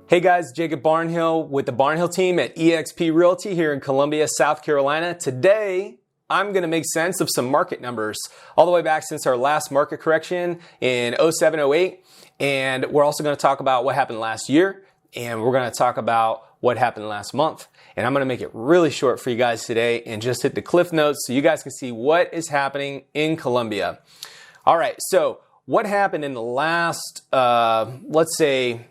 Hey guys, Jacob Barnhill with the Barnhill team at eXp Realty here in Columbia, South Carolina. Today, I'm going to make sense of some market numbers all the way back since our last market correction in 07-08. And we're also going to talk about what happened last year. And we're going to talk about what happened last month. And I'm going to make it really short for you guys today and just hit the cliff notes so you guys can see what is happening in Columbia. All right, so what happened in the last, let's say,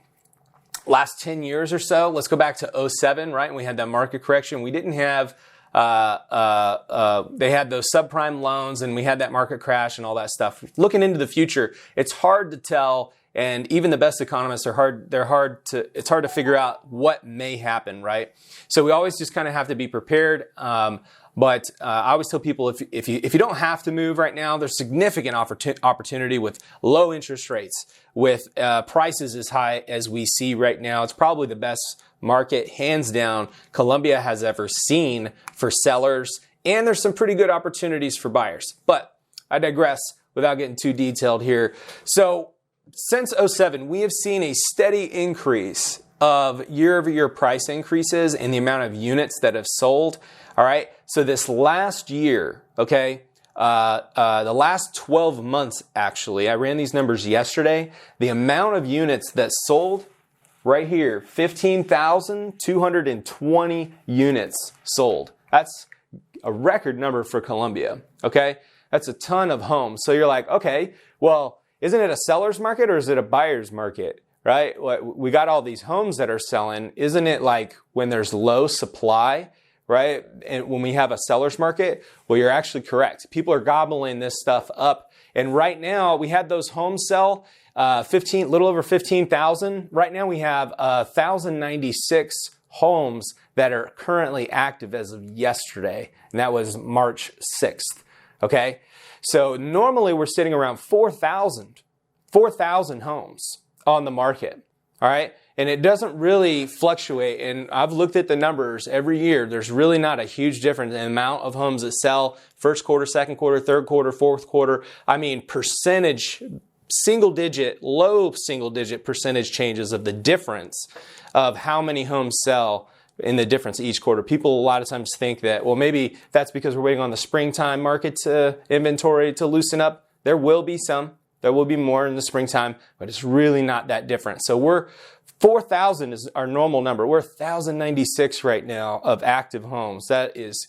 last 10 years or so? Let's go back to 07, right? And we had that market correction. We didn't have, they had those subprime loans and we had that market crash and all that stuff. Looking into the future, it's hard to tell. And even the best economists are it's hard to figure out what may happen, right? So we always just kind of have to be prepared. But I always tell people if you don't have to move right now, there's significant opportunity with low interest rates, with prices as high as we see right now. It's probably the best market, hands down, Columbia has ever seen for sellers. And there's some pretty good opportunities for buyers. But I digress without getting too detailed here. So since 07, we have seen a steady increase of year-over-year price increases in the amount of units that have sold. All right, so this last year, okay, the last 12 months actually, I ran these numbers yesterday, the amount of units that sold right here, 15,220 units sold. That's a record number for Columbia, okay? That's a ton of homes. So you're like, okay, well, isn't it a seller's market or is it a buyer's market, right? We got all these homes that are selling. Isn't it like when there's low supply, right? And when we have a seller's market, well, you're actually correct. People are gobbling this stuff up. And right now, we had those homes sell, little over 15,000. Right now, we have 1,096 homes that are currently active as of yesterday. And that was March 6th, okay? So normally we're sitting around 4,000 homes on the market, all right? And it doesn't really fluctuate. And I've looked at the numbers every year. There's really not a huge difference in the amount of homes that sell first quarter, second quarter, third quarter, fourth quarter. I mean, percentage, low single digit percentage changes of the difference of how many homes sell in the difference each quarter. People a lot of times think that, well, maybe that's because we're waiting on the springtime market inventory to loosen up. There will be some. There will be more in the springtime, but it's really not that different. So 4,000 is our normal number. We're 1,096 right now of active homes. That is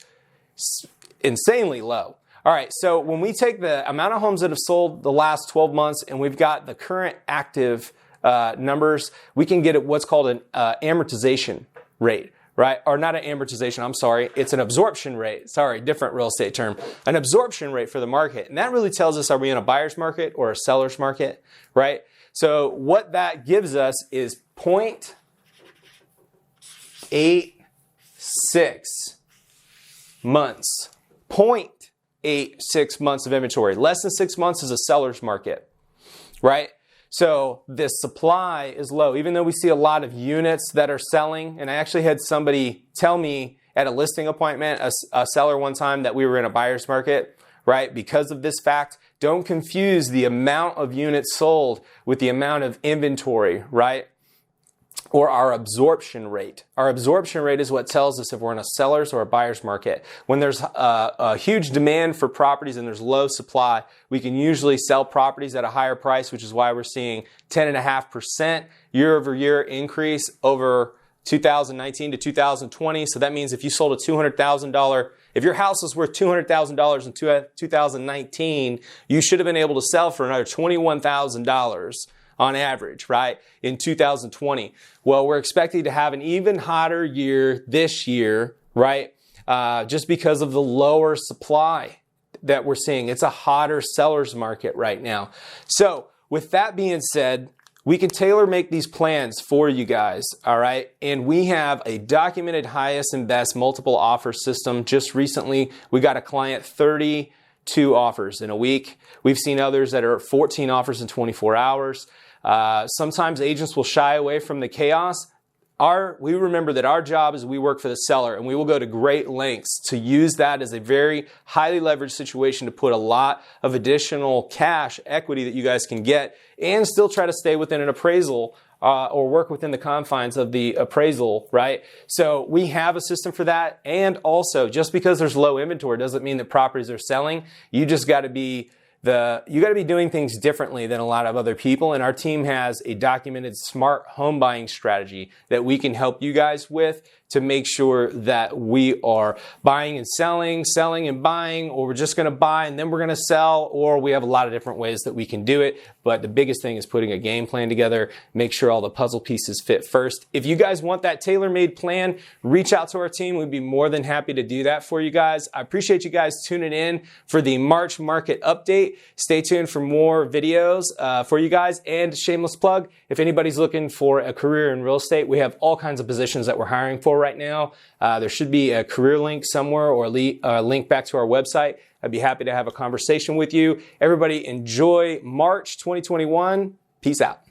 insanely low. All right, so when we take the amount of homes that have sold the last 12 months and we've got the current active numbers, we can get what's called an amortization rate, right? Or not an amortization, I'm sorry. It's an absorption rate. Sorry, different real estate term. An absorption rate for the market. And that really tells us, are we in a buyer's market or a seller's market, right? So what that gives us is 0.86 months. 0.86 months of inventory. Less than 6 months is a seller's market, right? So the supply is low, even though we see a lot of units that are selling. And I actually had somebody tell me at a listing appointment, a seller one time, that we were in a buyer's market, right? Because of this fact, don't confuse the amount of units sold with the amount of inventory, right? Or our absorption rate. Our absorption rate is what tells us if we're in a seller's or a buyer's market. When there's a huge demand for properties and there's low supply, we can usually sell properties at a higher price, which is why we're seeing 10.5% year-over-year increase over 2019 to 2020. So that means if you sold a $200,000, if your house was worth $200,000 in 2019, you should have been able to sell for another $21,000 on average, right, in 2020. Well, we're expecting to have an even hotter year this year, right, just because of the lower supply that we're seeing. It's a hotter seller's market right now. So with that being said, we can tailor make these plans for you guys, all right? And we have a documented highest and best multiple offer system. Just recently, we got a client 32 offers in a week. We've seen others that are 14 offers in 24 hours. Sometimes agents will shy away from the chaos. We remember that our job is we work for the seller, and we will go to great lengths to use that as a very highly leveraged situation to put a lot of additional cash equity that you guys can get and still try to stay within an appraisal or work within the confines of the appraisal, right? So we have a system for that. And also, just because there's low inventory doesn't mean that properties are selling. You just got to be doing things differently than a lot of other people. And our team has a documented smart home buying strategy that we can help you guys with to make sure that we are buying and selling and buying, or we're just going to buy and then we're going to sell, or we have a lot of different ways that we can do it. But the biggest thing is putting a game plan together, make sure all the puzzle pieces fit first. If you guys want that tailor-made plan, reach out to our team. We'd be more than happy to do that for you guys. I appreciate you guys tuning in for the March market update. Stay tuned for more videos for you guys. And shameless plug, if anybody's looking for a career in real estate, we have all kinds of positions that we're hiring for right now. There should be a career link somewhere or a link back to our website. I'd be happy to have a conversation with you. Everybody enjoy March 2021. Peace out.